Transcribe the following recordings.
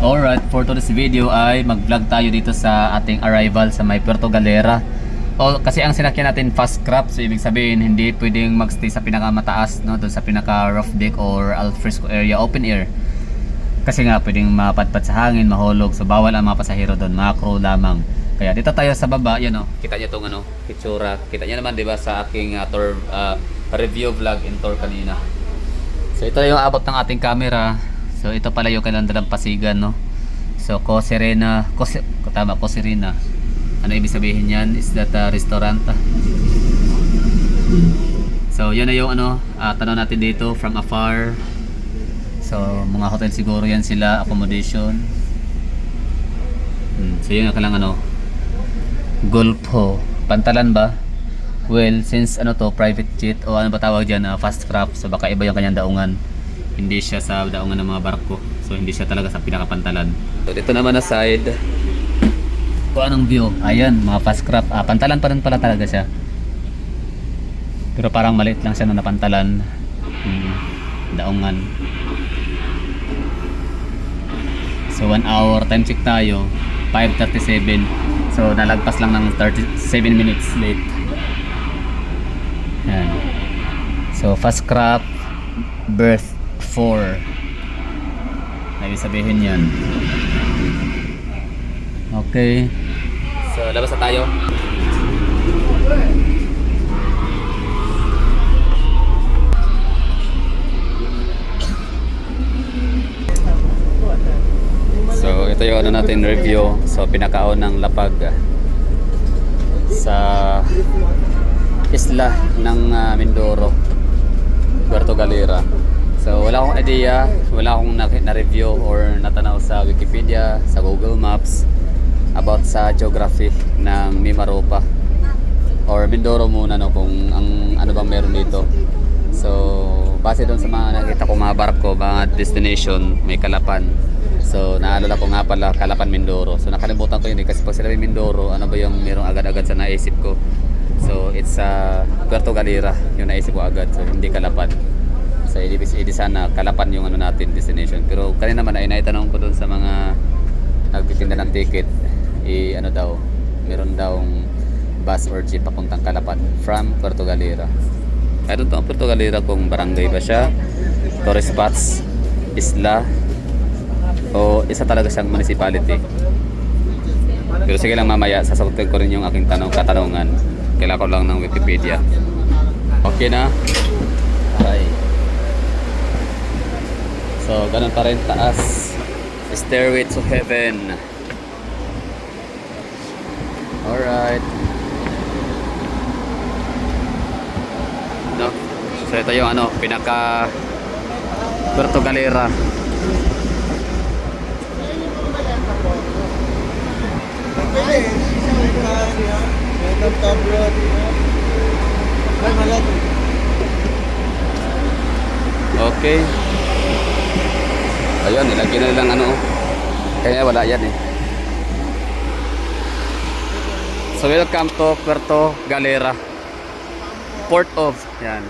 Alright, for today's video ay mag-vlog tayo dito sa ating arrival sa may Puerto Galera. Kasi ang sinakyan natin fast crop, so ibig sabihin hindi pwedeng magstay sa pinakamataas, no, doon sa pinaka rough deck or al fresco area, open air. Kasi nga pwedeng mapadpad sa hangin, mahulog, so bawal ang mga pasahero doon, mga crew lamang. Kaya dito tayo sa baba, yan oh, kita niyo tong pictura. Kita niyo naman 'di ba sa aking tour review vlog and tour kanina. So ito yung abot ng ating camera. So ito pala yung kanilang dalampasigan, no. So Coserena, Coserena. Ano ibig sabihin yan? Is that restaurant? So yan na yung tanaw natin dito from afar. So mga hotel siguro yan sila, accommodation. So yun yung kanilang Gulfo, Pantalan ba? Well, since to private jet o ano ba tawag dyan, fast craft, so baka iba yung kanyang daungan. Hindi siya sa daungan ng mga barko, so hindi siya talaga sa pinakapantalan. So dito naman na side, kung anong view, ayan mga fast craft, pantalan pa rin pala talaga siya, pero parang maliit lang siya na napantalan. Daungan. So 1 hour, time check tayo 5:37, so nalagpas lang ng 37 minutes late. Yan. So fast craft berth 4, ay sabihin yan. Okay, so labas na tayo. So ito yung natin review. So pinakaon ng lapag sa isla ng Mindoro, Puerto Galera. So wala akong idea, wala akong na-review or natanaw sa Wikipedia, sa Google Maps about sa geography ng Mimaropa or Mindoro muna, no, kung ano bang meron dito. So base doon sa mga nakita ko mga barko, mga destination, may Calapan. So naalala ko nga pala Calapan, Mindoro. So nakalimutan ko yun kasi pag sinabi Mindoro, ano ba yung merong agad-agad sa naisip ko. So it's Puerto Galera yung naisip ko agad, so hindi Calapan. So hindi sana Calapan yung natin destination. Pero kanina naman ay naitanong ko doon sa mga nagtitinda ng ticket, daw, meron daw bus or jeep papuntang Calapan from Puerto Galera. I don't know Puerto Galera kung barangay ba siya, tourist spots, isla, o isa talaga siyang municipality. Pero sige lang, mamaya sasagutin ko rin yung aking katanungan. Kailangan ko lang ng Wikipedia. Okay na? Okay. So ganun pa rin taas, Stairway to Heaven. Alright, no? So ito yung pinaka Puerto Galera. Okay. Ayun, nilagyan na nilang kaya wala yan eh. So welcome to Puerto Galera, Port of, yan.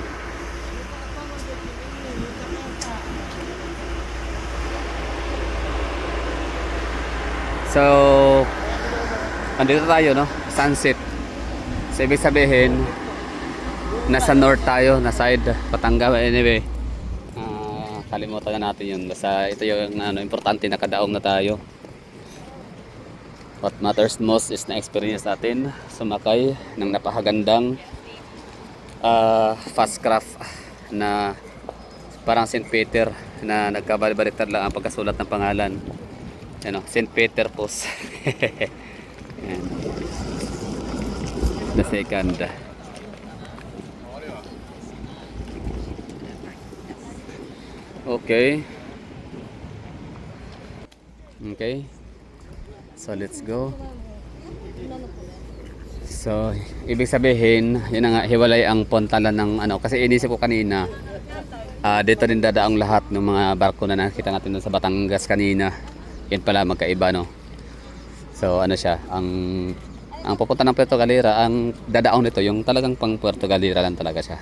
So andito tayo, no, sunset. So ibig sabihin nasa north tayo, na side Batangas. Anyway, kalimutan na natin yun. Basta ito yung importante, nakadaong na tayo. What matters most is na experience natin sumakay ng napakagandang fast craft na parang St. Peter na nagkabaliktad lang ang pagkasulat ng pangalan. St. Peter Post. The second. Okay. So let's go. So ibig sabihin, yun nga, hiwalay ang pontalan ng kasi inisip ko kanina, dito rin dadaang lahat ng mga barko na nakita natin doon sa Batangas kanina. Yan pala magkaiba, no. So siya, ang pupunta ng Puerto Galera, ang dadaong nito yung talagang pang Puerto Galera lang talaga siya.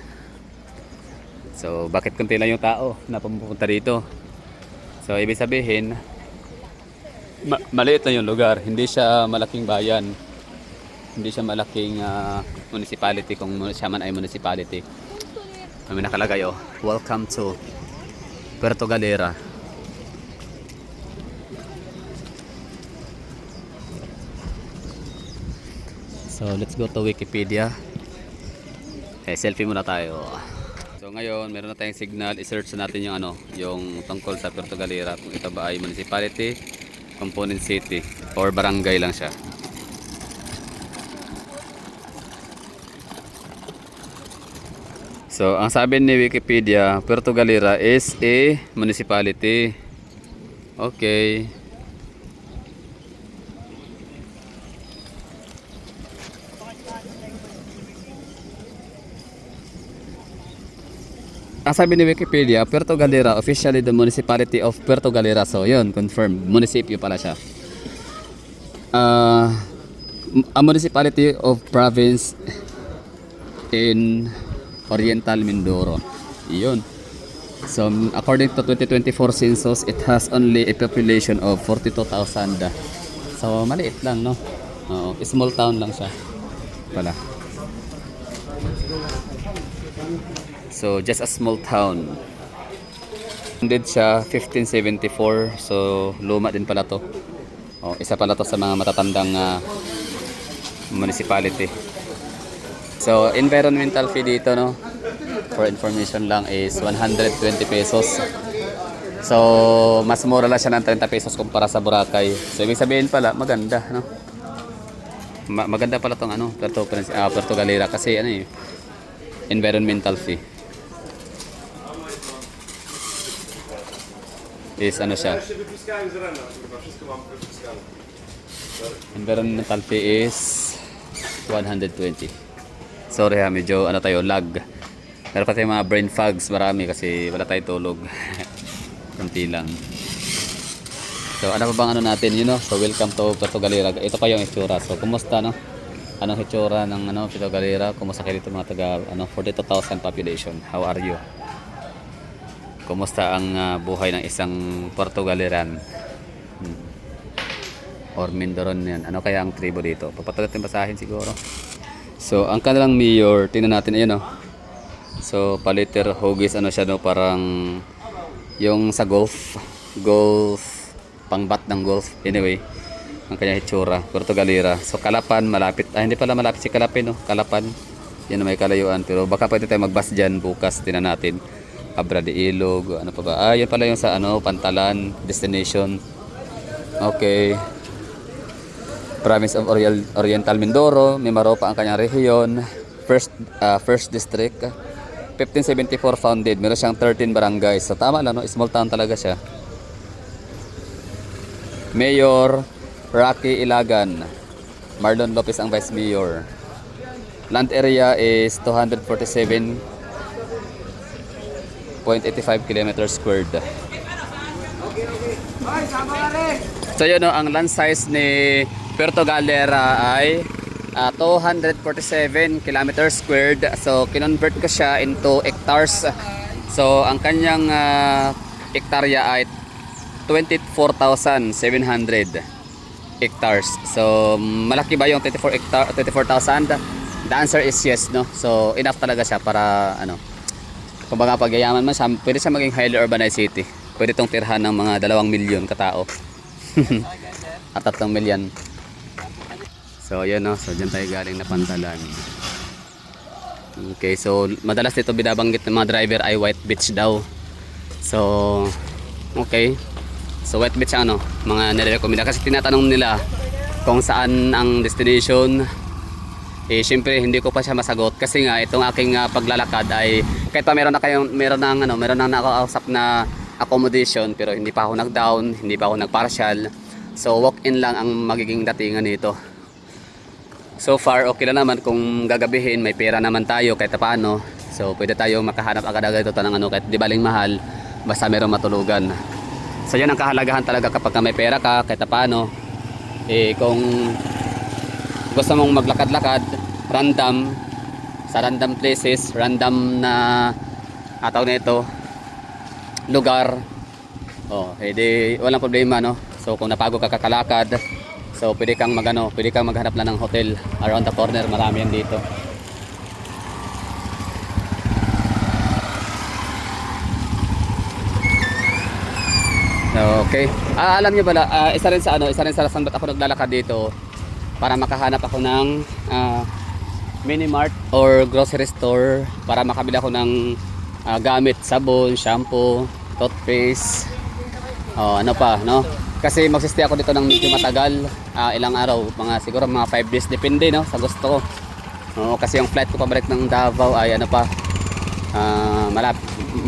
So bakit konti lang yung tao na pupunta dito? So ibig sabihin Maliit lang yung lugar, hindi siya malaking bayan. Hindi siya malaking municipality kung siya man ay municipality. May nakalagay oh, welcome to Puerto Galera. So let's go to Wikipedia. Selfie muna tayo. So ngayon, meron na tayong signal. I-search natin yung yung tungkol sa Puerto Galera, kung ito ba ay municipality, component city, or barangay lang siya. So, ang sabi ni Wikipedia, Puerto Galera is a municipality. Okay. Ang sabi ni Wikipedia, Puerto Galera, officially the municipality of Puerto Galera. So, yun, confirmed. Munisipyo pala siya. A municipality of province in Oriental Mindoro. Iyon. So, according to 2024 census, it has only a population of 42,000. So, maliit lang, no? Small town lang siya. Pala. So, just a small town. Founded siya 1574. So, luma din pala to. Isa pala to sa mga matatandang municipality. So, environmental fee dito, no? For information lang is 120 pesos. So, mas mura lang siya ng 30 pesos kumpara sa Boracay. So, ibig sabihin pala, maganda, no? Maganda pala tong Puerto Galera kasi environmental fee. Is siya. Environmental fee is 120. Sorry medyo tayo lag. Meron pa tayong mga brain fogs marami kasi wala tayong tulog. Kunti lang. So ano pa bang natin, so welcome to Puerto Galera. Ito pa yung itsura. So kumusta, no? Anong itsura ng Puerto Galera? Kumusta kayo dito mga taga 42,000 population? How are you? Kumusta ang buhay ng isang Puerto Galeran? Or Mindoron yan. Ano kaya ang tribo dito? Papatuloy natin basahin siguro. So, ang kanilang mayor, tingnan natin, ayun, So, Paliter Hugis, siya, parang yung sa golf, pangbat ng golf. Anyway, ang kanya hitsura, Puerto Galera. So, Calapan, malapit. Hindi pala malapit si Calapin, no? Calapan. Yan may kalayuan. Pero baka pwede tayo magbus dyan bukas, tingnan natin. Abra de Ilog, ano pa ba? Yan pala yung sa, Pantalan, destination. Okay. Province of Oriental Mindoro, Mimaropa ang kanyang rehiyon, first district, 1574 founded, meron siyang 13 barangays. So tama lang, no? Small town talaga siya. Mayor Rocky Ilagan, Marlon Lopez ang vice mayor. Land area is 247.85 km squared. So yun, ang land size ni Puerto Galera ay 247 km squared. So kinonvert ko siya into hectares. So ang kanyang hektarya ay 24,700 hectares. So malaki ba yung 24,000? The answer is yes, no? So enough talaga siya para kung baga pagyayaman man siya, pwede siya maging highly urbanized city. Pwede itong tirhan ng mga 2 milyon katao. At 3 milyon. So ayan, no? So dyan tayo galing na Pantalan. Okay, so madalas dito binabanggit ng mga driver ay White Beach daw. So okay. So White Beach mga nire-recommenda kasi tinatanong nila kung saan ang destination. Syempre hindi ko pa siya masagot kasi nga itong aking paglalakad ay kahit pa meron nang nakausap na accommodation pero hindi pa ako nag-down, hindi pa ako nag-partial. So walk-in lang ang magiging datingan nito. So far okay na naman kung gagabihin, may pera naman tayo kahit paano. So pwede tayo makahanap agad-agad ito ng kahit di baling mahal basta meron matulugan. So yan ang kahalagahan talaga kapag may pera ka kahit paano. Kung gusto mong maglakad-lakad random sa random places, random na tawag na ito lugar, di walang problema, no? So kung napagod ka kakalakad, so pwede kang maghanap lang ng hotel around the corner, marami yan dito. Okay. Alam niyo pala, isa rin sa rason ba't ako naglalakad dito para makahanap ako ng mini mart or grocery store para makabili ako ng gamit, sabon, shampoo, toothpaste, ano pa, no? Kasi magsistay ako dito ng medyo matagal, ilang araw, siguro mga 5 days, depende, no, sa gusto ko. Kasi yung flight ko pabalik ng Davao ay ano pa,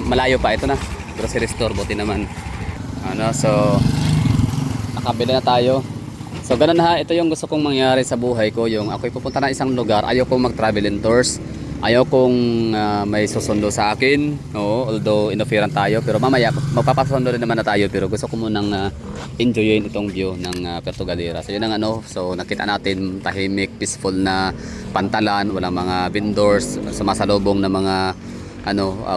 malayo pa. Ito na, grocery store, buti naman. So nakabili na tayo. So ganun ha, ito yung gusto kong mangyari sa buhay ko, yung ako'y pupunta na isang lugar, ayaw kong mag-travel in tours, ayaw kong may susundo sa akin, although inoferan tayo, pero mamaya magpapasundo rin naman na tayo, pero gusto ko munang enjoyin itong view ng Puerto Galera. So yun ang so nakita natin tahimik, peaceful na pantalan, walang mga vendors, sumasalubong na mga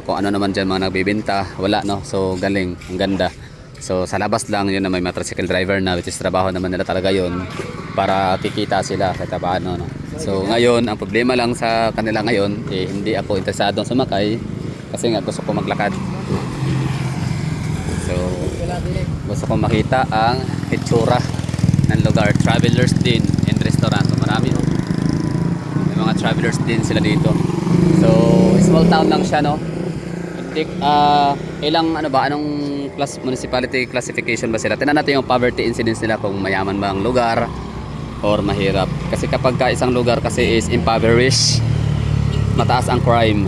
kung ano naman dyan mga nagbibenta, wala, no? So galing, ang ganda. So sa labas lang yun na may mga tricycle driver na, which is trabaho naman nila talaga yun para kikita sila kahit paano, no? So ngayon ang problema lang sa kanila ngayon, hindi ako interesadong sumakay kasi nga gusto ko maglakad. So gusto ko makita ang itsura ng lugar. Travelers din and restaurant, so marami, no? May mga travelers din sila dito. So small town lang siya, no? Anong municipality classification ba sila? Tingnan natin yung poverty incidence nila, kung mayaman ba ang lugar or mahirap. Kasi kapag isang lugar kasi is impoverished, mataas ang crime.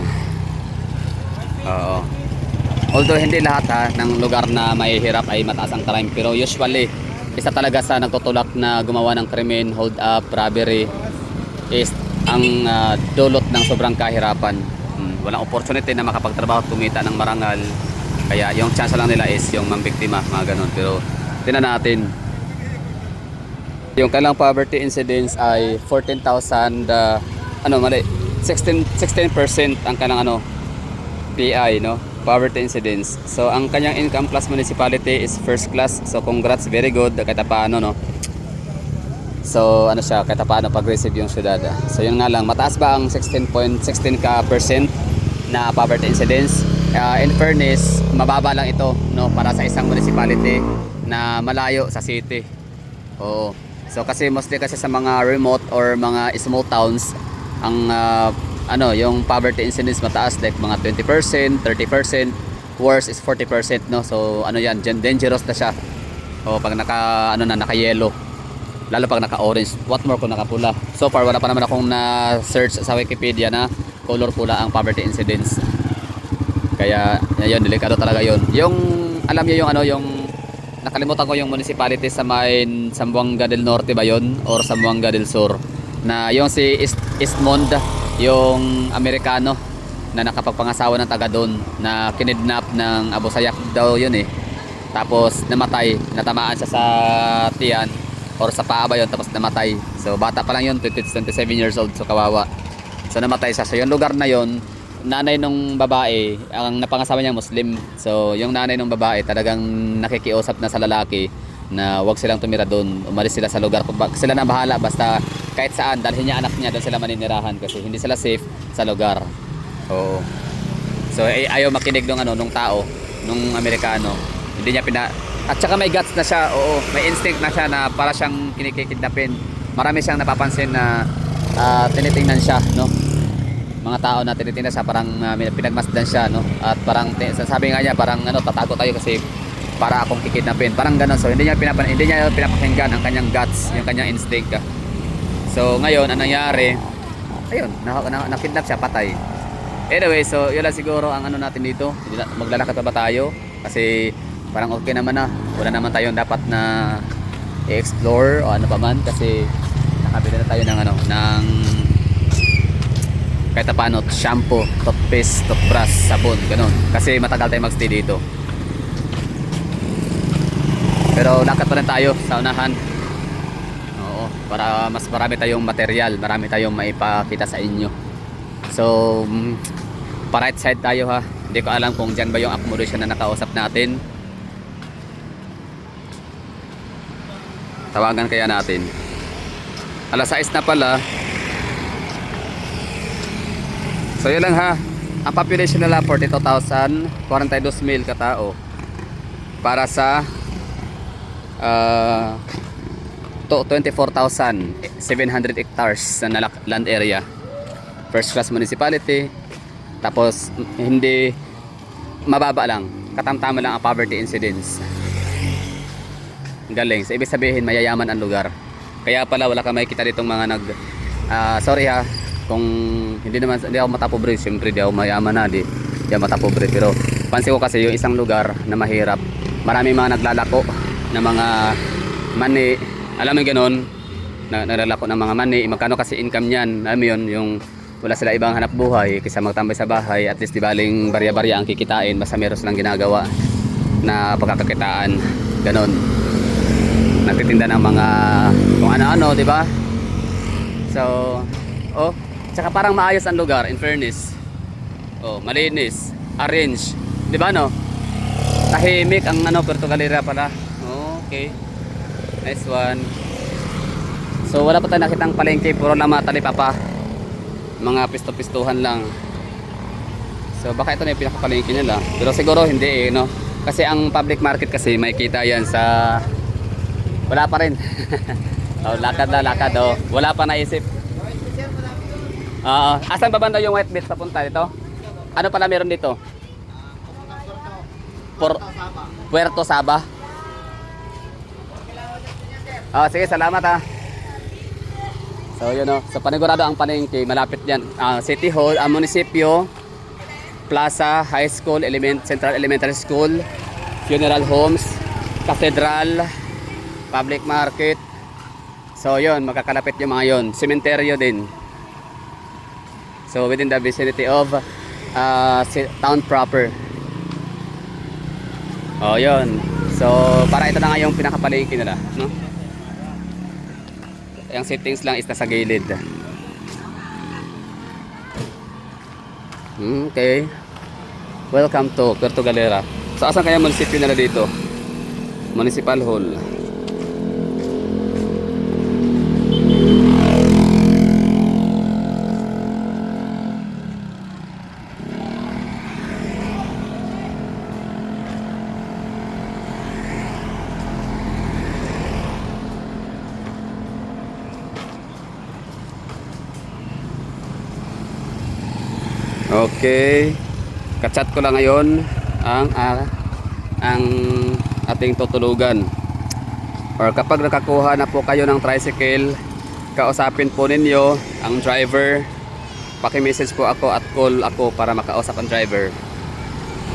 Although hindi lahat ng lugar na mahihirap ay mataas ang crime, pero usually isa talaga sa nagtutulak na gumawa ng krimen, hold up, robbery is ang dulot ng sobrang kahirapan. Walang opportunity na makapagtrabaho at kumita ng marangal, kaya yung chance lang nila is yung mambiktima, mga ganun. Pero tingnan natin, yung kailang poverty incidence ay 14,000 16% ang kailang PI, no, poverty incidence. So ang kanyang income class municipality is first class, so congrats, very good kahit paano, no. So siya, kahit paano pag-receive yung syudad. So yun nga lang, mataas ba ang 16% na poverty incidence? In fairness, mababa lang ito, no, para sa isang municipality na malayo sa city. So kasi mostly kasi sa mga remote or mga small towns, ang yung poverty incidence mataas, like mga 20%, 30%, worse is 40%, no. So yan, dangerous na siya. Pag naka-yellow, lalo pag naka-orange, what more kung nakapula. So far wala pa naman akong na-search sa Wikipedia na color pula ang poverty incidence. Kaya yun, delikado talaga yun. Yung alam niyo yung nakalimutan ko yung municipality sa Zamboanga del Norte ba yun or Zamboanga del Sur, na yung si Eastmond, yung Amerikano na nakapagpangasawa ng taga doon, na kinidnap ng Abu Sayyaf daw yun tapos namatay, natamaan siya sa tiyan or sa paa ba yun, tapos namatay. So bata pa lang yun, 27 years old, so kawawa. So namatay siya. So yung lugar na yun, nanay nung babae, ang napangasawa niya Muslim. So yung nanay nung babae talagang nakikiusap na sa lalaki na wag silang tumira doon, umalis sila sa lugar. Sila na bahala, basta kahit saan, dalhin niya anak niya, doon sila maninirahan kasi hindi sila safe sa lugar. So ayaw makinig nung tao, nung Amerikano. Hindi niya at saka may guts na siya, may instinct na siya na para siyang kinikidnapin. Marami siyang napapansin na tinitingnan siya, no, mga tao na tinitingnan siya, parang pinagmasdan siya, no, at parang sabi nga niya, parang tatago tayo kasi para akong kikidnapin, parang gano'n. So hindi niya pinapakinggan ang kanyang guts, yung kanyang instinct. So ngayon ang nangyari, ayun, nakidnap siya, patay. Anyway, so yun lang siguro ang natin dito. Maglalakad pa ba tayo? Kasi parang okay naman na, wala naman tayong dapat na i-explore o ano pa man, kasi nakabili na tayo ng kahit paano, shampoo, toothpaste, toothbrush, sabon, ganun. Kasi matagal tayo magstay dito. Pero lakad pa rin tayo sa unahan. Para mas marami tayong material, marami tayong maipakita sa inyo. So, pa right side tayo ha. Hindi ko alam kung dyan ba yung accommodation na nakausap natin. Tawagan kaya natin. Alas 6 na pala. So yun lang ha. Ang population nila 42,000, 42,000 katao. Para sa 24,700 hectares na land area. First class municipality. Tapos hindi mababa lang. Katamtama lang ang poverty incidence. Galing. So ibig sabihin mayayaman ang lugar. Kaya pala wala ka makikita ditong mga sorry ha kung hindi ako matapobre, syempre di ako mayaman na, di ako matapobre, pero pansin ko kasi yung isang lugar na mahirap, maraming mga naglalako ng mga mani, alam mo yung ganun, naglalako ng mga mani, magkano kasi income niyan, alam mo yun, yung wala sila ibang hanap buhay kaysa magtambay sa bahay, at least di baling barya-barya ang kikitain, basta meron silang ginagawa na pagkakakitaan, ganun, nagtitinda ng mga kung ano-ano, di ba? So, tsaka parang maayos ang lugar, in fairness. Malinis, arrange, di ba no? Tahimik ang Puerto Galera pala. Okay. Nice one. So wala pa tayo nakitang palengke, puro lang mga talipapa. Mga pisto-pistuhan lang. So baka ito na yung pinakapalengke nila. Pero siguro hindi no? Kasi ang public market kasi may kita yan sa wala pa rin. Lakad. Wala pa naisip. Asan ba banda yung White Beach papunta dito? Ano pala meron dito? Puerto Saba. Sige, salamat ha. So yun so panigurado ang palengke, malapit yan. City Hall, ang munisipyo, Plaza, High School, Central Elementary School, Funeral Homes, Cathedral, Public Market. So yun, magkakalapit yung mga yun. Cementerio din. So within the vicinity of town proper. Yun. So para ito na nga yung pinakapalengke nila, no? Yung settings lang is nasa gilid. Okay. Welcome to Puerto Galera. So asan kaya munisipyo nila dito? Municipal Hall. Okay, kachat ko lang ngayon ang ating tutulugan. Or kapag nakakuha na po kayo ng tricycle, kausapin po ninyo ang driver. Paki-message po ako at call ako para makausap ang driver.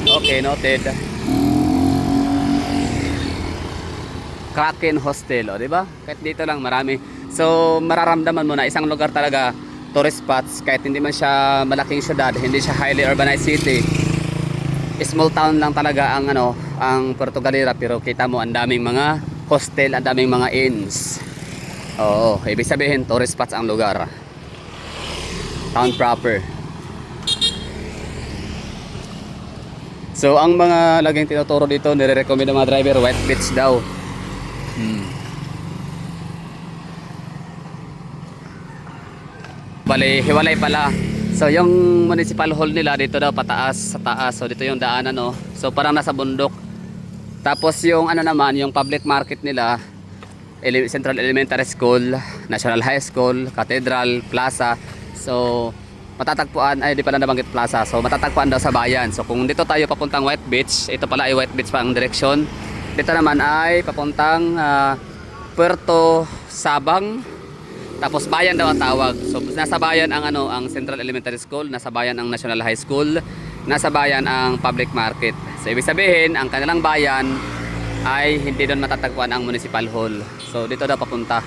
Okay, noted. Kraken Hostel, di ba? Kahit dito lang marami. So mararamdaman mo na isang lugar talaga, tourist spots, kahit hindi man siya malaking syudad, hindi siya highly urbanized city, small town lang talaga ang Puerto Galera, pero kita mo ang daming mga hostel, ang daming mga inns. Ibig sabihin tourist spots ang lugar, town proper. So ang mga laging tinuturo dito, nire-recommend ng mga driver, White Beach daw. Bali, hiwalay pala. So yung municipal hall nila dito daw pataas sa taas. So dito yung daanan So parang nasa bundok. Tapos yung naman, yung public market nila, Central Elementary School, National High School, Cathedral, Plaza. So matatagpuan, di pala nabanggit Plaza. So matatagpuan daw sa bayan. So kung dito tayo papuntang White Beach, ito pala ay White Beach pa ang direksyon. Dito naman ay papuntang Puerto Sabang. Tapos bayan daw ang tawag. So nasa bayan ang ang Central Elementary School, nasa bayan ang National High School, nasa bayan ang Public Market. So ibig sabihin, ang kanilang bayan ay hindi doon matatagpuan ang Municipal Hall. So dito daw papunta.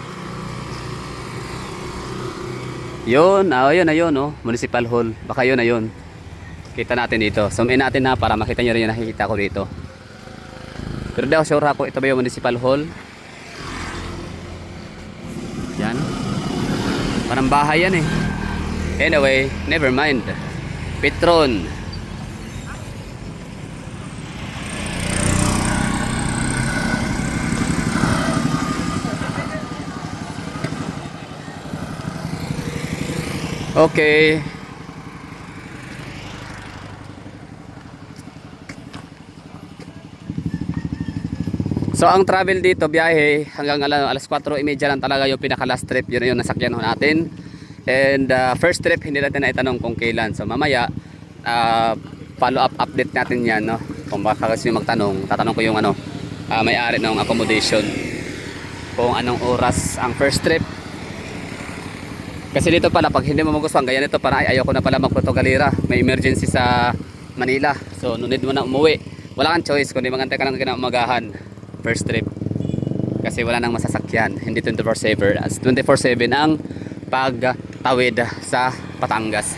Yun, yun, Municipal Hall. Baka yun na yun. Kita natin dito. Zoom in natin para makita nyo rin yung nakikita ko dito. Pero daw sure ako, ito ba yung Municipal Hall? Yan. Parang bahay yan Anyway, never mind. Petron. Okay. So ang travel dito, biyahe hanggang alas 4:30 lang talaga yung pinaka last trip. Yun yung nasakyan ho natin. And first trip hindi natin na itanong kung kailan. So mamaya follow up update natin yan, no? Kung baka kasi magtanong, tatanong ko yung may-ari ng accommodation kung anong oras ang first trip. Kasi dito pala pag hindi mo magustuhan, ganyan ito para ayaw ko na pala mag-Puerto Galera. May emergency sa Manila. So no need mo na umuwi. Wala kang choice kundi magantay ka lang kinaumagahan. First trip. Kasi wala nang masasakyan. Hindi 24/7. As 24/7 ang pagtawid sa Batangas.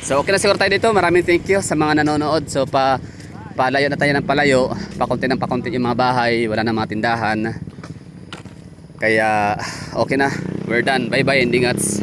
So okay na siguro tayo dito. Maraming thank you sa mga nanonood. So palayo na tayo ng palayo. Pakunti ng pakunti yung mga bahay. Wala na mga tindahan. Kaya okay na. We're done. Bye bye, endingats.